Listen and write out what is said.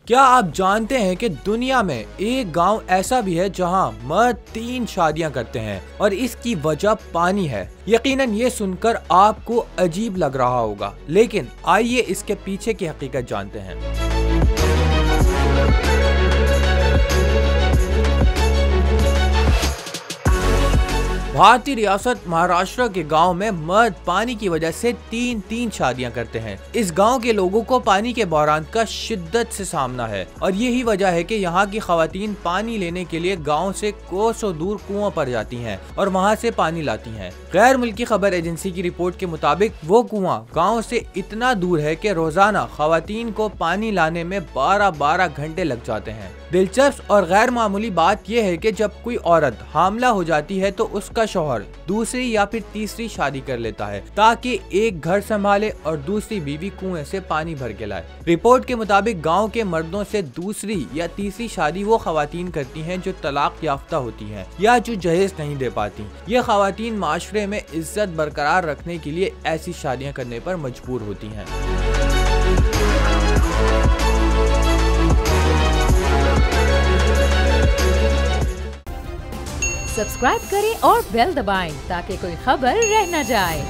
क्या आप जानते हैं कि दुनिया में एक गांव ऐसा भी है जहां मर्द 3 शादियां करते हैं और इसकी वजह पानी है। यकीनन ये सुनकर आपको अजीब लग रहा होगा, लेकिन आइए इसके पीछे की हकीकत जानते हैं। भारतीय रियासत महाराष्ट्र के गांव में मर्द पानी की वजह से तीन शादियां करते हैं। इस गांव के लोगों को पानी के बहरान का शिद्दत से सामना है और यही वजह है कि यहाँ की खवातीन पानी लेने के लिए गांव से कोसों दूर कुओं पर जाती हैं और वहां से पानी लाती हैं। गैर मुल्की खबर एजेंसी की रिपोर्ट के मुताबिक वो कुआं गाँव से इतना दूर है कि रोजाना खवातीन को पानी लाने में 12 घंटे लग जाते हैं। दिलचस्प और गैर मामूली बात यह है कि जब कोई औरत हामला हो जाती है तो उसका शौहर दूसरी या फिर तीसरी शादी कर लेता है ताकि एक घर संभाले और दूसरी बीवी कुएं से पानी भर के लाए। रिपोर्ट के मुताबिक गांव के मर्दों से दूसरी या तीसरी शादी वो खवातीन करती हैं जो तलाक याफ्ता होती हैं या जो जहेज नहीं दे पाती। ये खवातीन माशरे में इज्जत बरकरार रखने के लिए ऐसी शादियां करने पर मजबूर होती हैं। सब्सक्राइब करें और बेल दबाएं ताकि कोई खबर रह न जाए।